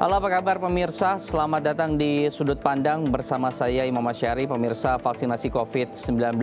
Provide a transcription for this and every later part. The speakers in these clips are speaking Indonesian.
Halo, apa kabar pemirsa? Selamat datang di Sudut Pandang bersama saya Imam Asyari. Pemirsa, vaksinasi COVID-19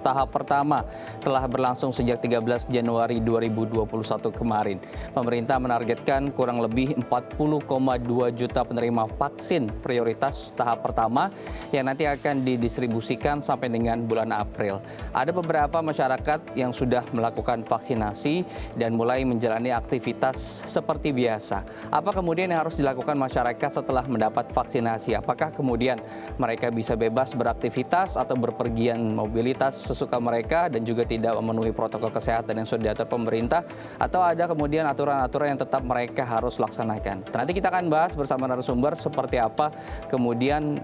tahap pertama telah berlangsung sejak 13 Januari 2021 kemarin. Pemerintah menargetkan kurang lebih 40,2 juta penerima vaksin prioritas tahap pertama yang nanti akan didistribusikan sampai dengan bulan April. Ada beberapa masyarakat yang sudah melakukan vaksinasi dan mulai menjalani aktivitas seperti biasa. Apa kemudian yang harus dilakukan masyarakat setelah mendapat vaksinasi? Apakah kemudian mereka bisa bebas beraktivitas atau berpergian mobilitas sesuka mereka dan juga tidak memenuhi protokol kesehatan yang sudah diatur pemerintah? Atau ada kemudian aturan-aturan yang tetap mereka harus laksanakan? Nanti kita akan bahas bersama narasumber seperti apa kemudian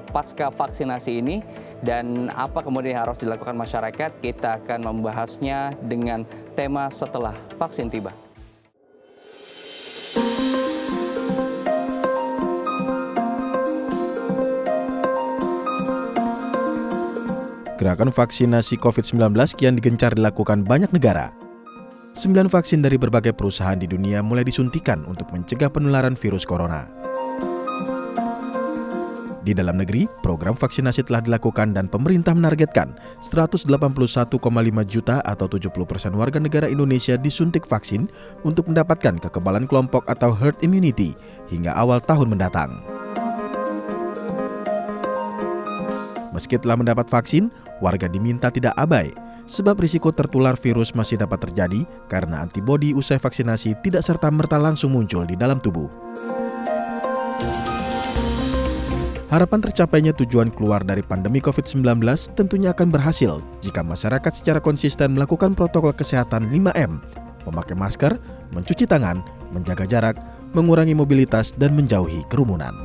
pasca vaksinasi ini dan apa kemudian yang harus dilakukan masyarakat. Kita akan membahasnya dengan tema setelah vaksin tiba. Gerakan vaksinasi COVID-19 kian digencar dilakukan banyak negara. 9 vaksin dari berbagai perusahaan di dunia mulai disuntikan untuk mencegah penularan virus corona. Di dalam negeri, program vaksinasi telah dilakukan dan pemerintah menargetkan 181,5 juta atau 70% warga negara Indonesia disuntik vaksin untuk mendapatkan kekebalan kelompok atau herd immunity hingga awal tahun mendatang. Meski telah mendapat vaksin, warga diminta tidak abai, sebab risiko tertular virus masih dapat terjadi karena antibodi usai vaksinasi tidak serta-merta langsung muncul di dalam tubuh. Harapan tercapainya tujuan keluar dari pandemi COVID-19 tentunya akan berhasil jika masyarakat secara konsisten melakukan protokol kesehatan 5M, memakai masker, mencuci tangan, menjaga jarak, mengurangi mobilitas, dan menjauhi kerumunan.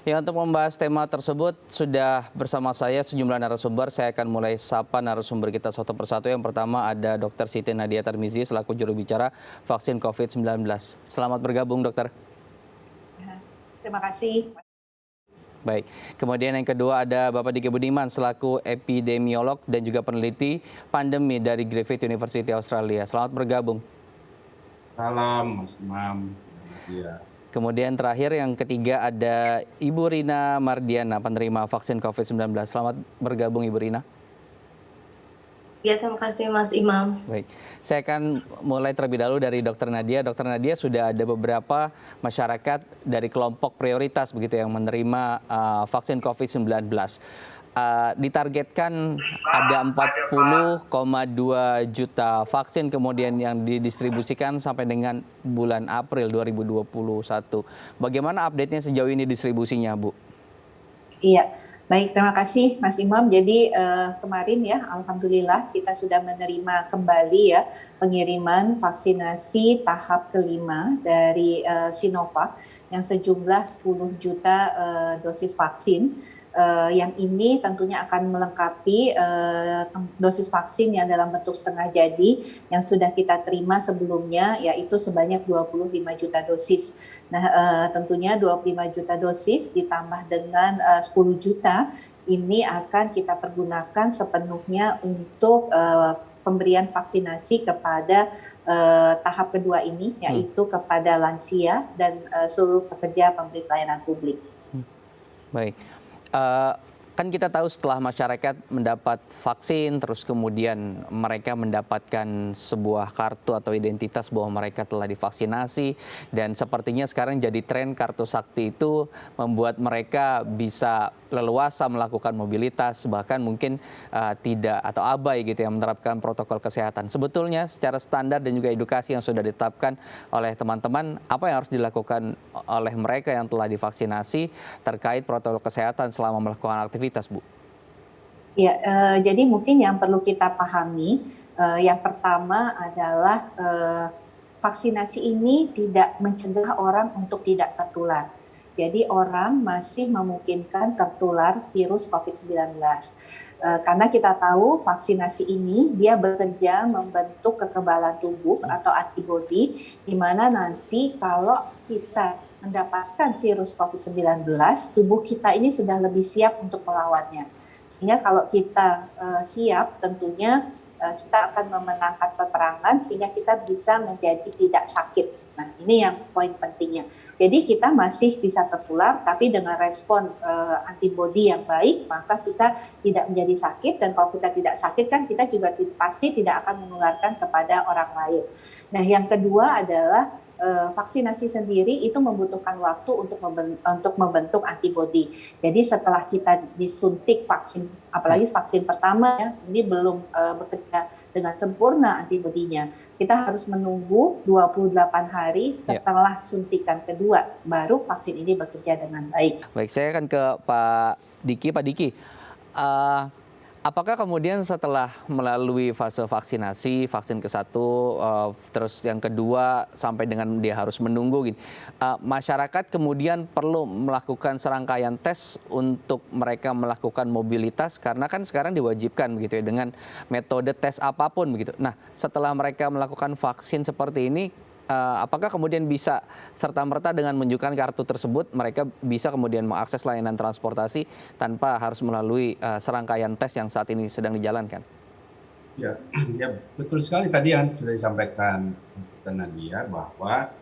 Ya, untuk membahas tema tersebut sudah bersama saya sejumlah narasumber. Saya akan mulai sapa narasumber kita satu persatu. Yang pertama ada Dr. Siti Nadia Tarmizi selaku juru bicara vaksin COVID-19. Selamat bergabung, dokter. Terima kasih. Baik, kemudian yang kedua ada Bapak Diki Budiman selaku epidemiolog dan juga peneliti pandemi dari Griffith University Australia. Selamat bergabung. Salam, Mas Imam. Ya. Kemudian terakhir yang ketiga ada Ibu Rina Mardiana, penerima vaksin COVID-19. Selamat bergabung Ibu Rina. Ya, terima kasih Mas Imam. Baik, saya akan mulai terlebih dahulu dari Dr. Nadia. Dr. Nadia, sudah ada beberapa masyarakat dari kelompok prioritas begitu yang menerima vaksin COVID-19. Ditargetkan ada 40,2 juta vaksin kemudian yang didistribusikan sampai dengan bulan April 2021. Bagaimana update-nya sejauh ini distribusinya, Bu? Iya, baik, terima kasih Mas Imam. Jadi kemarin ya, alhamdulillah kita sudah menerima kembali ya pengiriman vaksinasi tahap kelima dari Sinovac yang sejumlah 10 juta dosis vaksin. Yang ini tentunya akan melengkapi dosis vaksin yang dalam bentuk setengah jadi yang sudah kita terima sebelumnya, yaitu sebanyak 25 juta dosis. Nah, tentunya 25 juta dosis ditambah dengan 10 juta ini akan kita pergunakan sepenuhnya untuk pemberian vaksinasi kepada tahap kedua ini, yaitu kepada lansia dan seluruh pekerja pemberi pelayanan publik. Baik. Kan kita tahu setelah masyarakat mendapat vaksin, terus kemudian mereka mendapatkan sebuah kartu atau identitas bahwa mereka telah divaksinasi, dan sepertinya sekarang jadi tren kartu sakti itu membuat mereka bisa leluasa melakukan mobilitas, bahkan mungkin tidak atau abai gitu yang menerapkan protokol kesehatan. Sebetulnya secara standar dan juga edukasi yang sudah ditetapkan oleh teman-teman, apa yang harus dilakukan oleh mereka yang telah divaksinasi terkait protokol kesehatan selama melakukan aktivitas, Bu? Ya, jadi mungkin yang perlu kita pahami, yang pertama adalah vaksinasi ini tidak mencegah orang untuk tidak tertular. Jadi orang masih memungkinkan tertular virus COVID-19. Karena kita tahu vaksinasi ini dia bekerja membentuk kekebalan tubuh atau antibodi, di mana nanti kalau kita mendapatkan virus COVID-19, tubuh kita ini sudah lebih siap untuk melawannya. Sehingga kalau kita siap, tentunya kita akan memenangkan peperangan sehingga kita bisa menjadi tidak sakit. Nah, ini yang poin pentingnya. Jadi kita masih bisa tertular, tapi dengan respon antibodi yang baik, maka kita tidak menjadi sakit. Dan kalau kita tidak sakit kan kita juga pasti tidak akan menularkan kepada orang lain. Nah, yang kedua adalah vaksinasi sendiri itu membutuhkan waktu untuk membentuk antibodi. Jadi setelah kita disuntik vaksin, apalagi vaksin pertama ya, ini belum bekerja dengan sempurna antibodinya. Kita harus menunggu 28 hari setelah suntikan kedua, baru vaksin ini bekerja dengan baik. Baik, saya akan ke Pak Diki. Pak Diki, apakah kemudian setelah melalui fase vaksinasi, vaksin ke-1, terus yang kedua sampai dengan dia harus menunggu, gitu, masyarakat kemudian perlu melakukan serangkaian tes untuk mereka melakukan mobilitas, karena kan sekarang diwajibkan begitu ya dengan metode tes apapun begitu. Nah, setelah mereka melakukan vaksin seperti ini, apakah kemudian bisa serta-merta dengan menunjukkan kartu tersebut mereka bisa kemudian mengakses layanan transportasi tanpa harus melalui serangkaian tes yang saat ini sedang dijalankan? Ya, ya betul sekali tadi yang sudah disampaikan Dr. Nadia, bahwa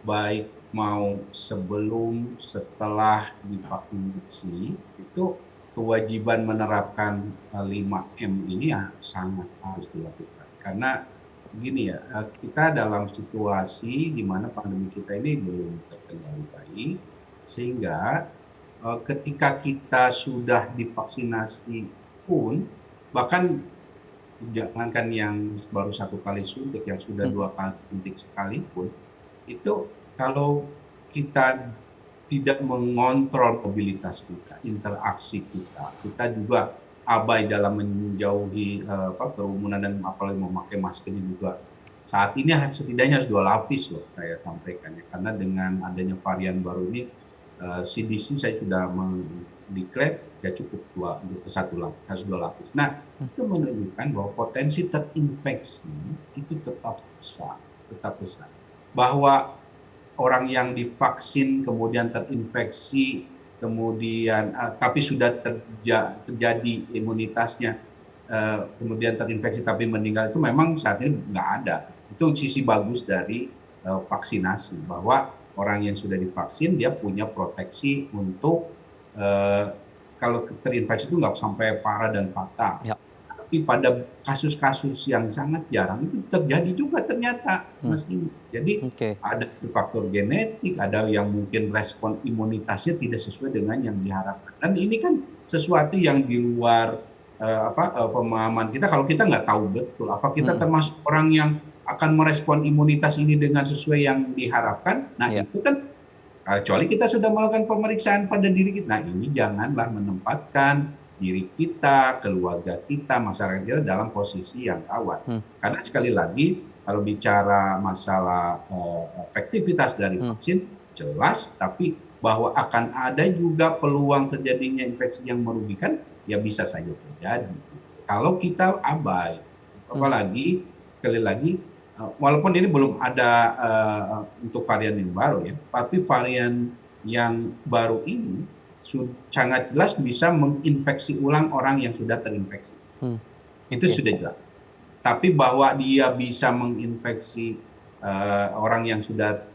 baik mau sebelum, setelah divaksinasi, itu kewajiban menerapkan 5M ini ya sangat harus dilakukan. Karena begini ya, kita dalam situasi di mana pandemi kita ini belum terkendali baik, sehingga ketika kita sudah divaksinasi pun, bahkan jangankan yang baru 1 kali suntik, yang sudah 2 kali suntik sekalipun, itu kalau kita tidak mengontrol mobilitas kita, interaksi kita juga abai dalam menjauhi kerumunan dan apalagi memakai masker ini juga saat ini setidaknya harus 2 lapis loh saya sampaikan ya, karena dengan adanya varian baru ini CDC saya sudah mendeklar ya cukup 1 lapis, harus 2 lapis. Nah, itu menunjukkan bahwa potensi terinfeksi itu tetap besar. Bahwa orang yang divaksin kemudian terinfeksi, kemudian tapi sudah terjadi imunitasnya, kemudian terinfeksi tapi meninggal, itu memang saat ini nggak ada. Itu sisi bagus dari vaksinasi, bahwa orang yang sudah divaksin dia punya proteksi untuk kalau terinfeksi itu nggak sampai parah dan fatal. Ya. Tapi pada kasus-kasus yang sangat jarang itu terjadi juga ternyata, Mas Inu. Jadi ada faktor genetik, ada yang mungkin respon imunitasnya tidak sesuai dengan yang diharapkan. Dan ini kan sesuatu yang di luar pemahaman kita. Kalau kita nggak tahu betul, apa kita termasuk orang yang akan merespon imunitas ini dengan sesuai yang diharapkan. Nah itu kan, kecuali kita sudah melakukan pemeriksaan pada diri kita. Nah ini janganlah menempatkan diri kita, keluarga kita, masyarakat kita dalam posisi yang rawan. Karena sekali lagi, kalau bicara masalah efektivitas dari vaksin, jelas, tapi bahwa akan ada juga peluang terjadinya infeksi yang merugikan, ya bisa saja terjadi. Kalau kita abai, apalagi, sekali lagi, walaupun ini belum ada untuk varian yang baru ya, tapi varian yang baru ini sangat jelas bisa menginfeksi ulang orang yang sudah terinfeksi. Itu sudah jelas. Tapi bahwa dia bisa menginfeksi orang yang sudah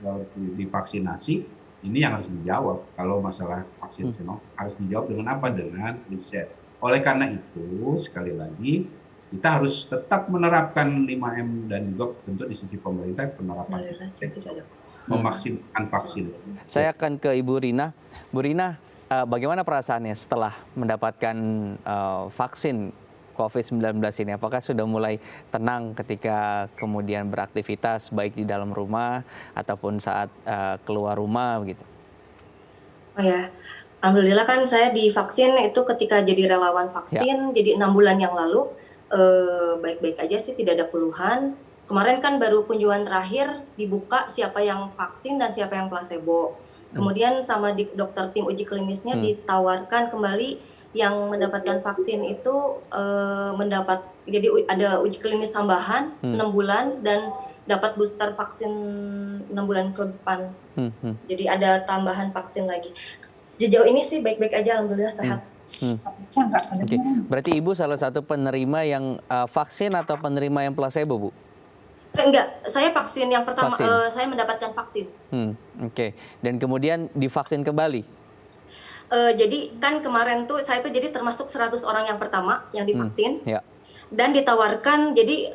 divaksinasi, ini yang harus dijawab. Kalau masalah vaksin Sinovac harus dijawab dengan apa? Dengan riset. Oleh karena itu, sekali lagi, kita harus tetap menerapkan 5M dan juga tentu di sisi pemerintah penerapan memaksimalkan vaksin. Saya akan ke Ibu Rina. Bu Rina, bagaimana perasaannya setelah mendapatkan vaksin COVID-19 ini? Apakah sudah mulai tenang ketika kemudian beraktivitas baik di dalam rumah ataupun saat keluar rumah begitu? Oh ya, alhamdulillah kan saya divaksin itu ketika jadi relawan vaksin, jadi 6 bulan yang lalu baik-baik aja sih, tidak ada keluhan. Kemarin kan baru kunjungan terakhir dibuka siapa yang vaksin dan siapa yang placebo. Kemudian sama dokter tim uji klinisnya ditawarkan kembali yang mendapatkan vaksin itu jadi ada uji klinis tambahan 6 bulan dan dapat booster vaksin 6 bulan ke depan. Jadi ada tambahan vaksin lagi. Sejauh ini sih baik-baik aja, alhamdulillah sehat. Enggak Oke. Berarti Ibu salah satu penerima yang vaksin atau penerima yang placebo, Bu? Enggak, saya vaksin yang pertama, Vaksin. saya mendapatkan vaksin. Oke. Dan kemudian divaksin kembali? Jadi kan kemarin tuh saya tuh jadi termasuk 100 orang yang pertama yang divaksin. Ya. Dan ditawarkan, jadi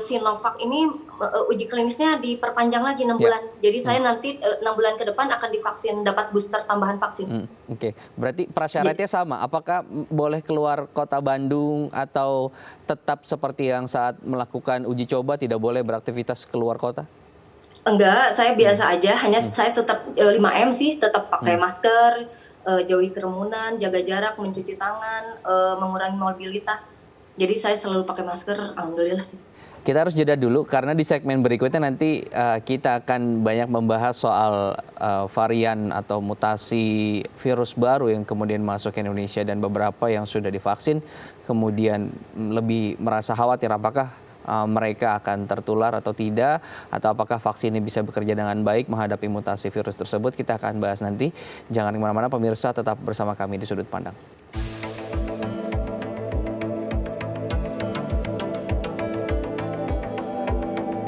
Sinovac ini uji klinisnya diperpanjang lagi 6 bulan. Jadi saya nanti 6 bulan ke depan akan divaksin, dapat booster tambahan vaksin. Oke. Berarti prasyaratnya sama. Apakah boleh keluar kota Bandung atau tetap seperti yang saat melakukan uji coba tidak boleh beraktivitas keluar kota? Enggak, saya biasa aja, hanya saya tetap 5M sih, tetap pakai masker, jauhi kerumunan, jaga jarak, mencuci tangan, mengurangi mobilitas. Jadi saya selalu pakai masker, alhamdulillah sih. Kita harus jeda dulu karena di segmen berikutnya nanti kita akan banyak membahas soal varian atau mutasi virus baru yang kemudian masuk ke Indonesia dan beberapa yang sudah divaksin kemudian lebih merasa khawatir apakah mereka akan tertular atau tidak, atau apakah vaksin ini bisa bekerja dengan baik menghadapi mutasi virus tersebut. Kita akan bahas nanti. Jangan kemana-mana pemirsa, tetap bersama kami di Sudut Pandang.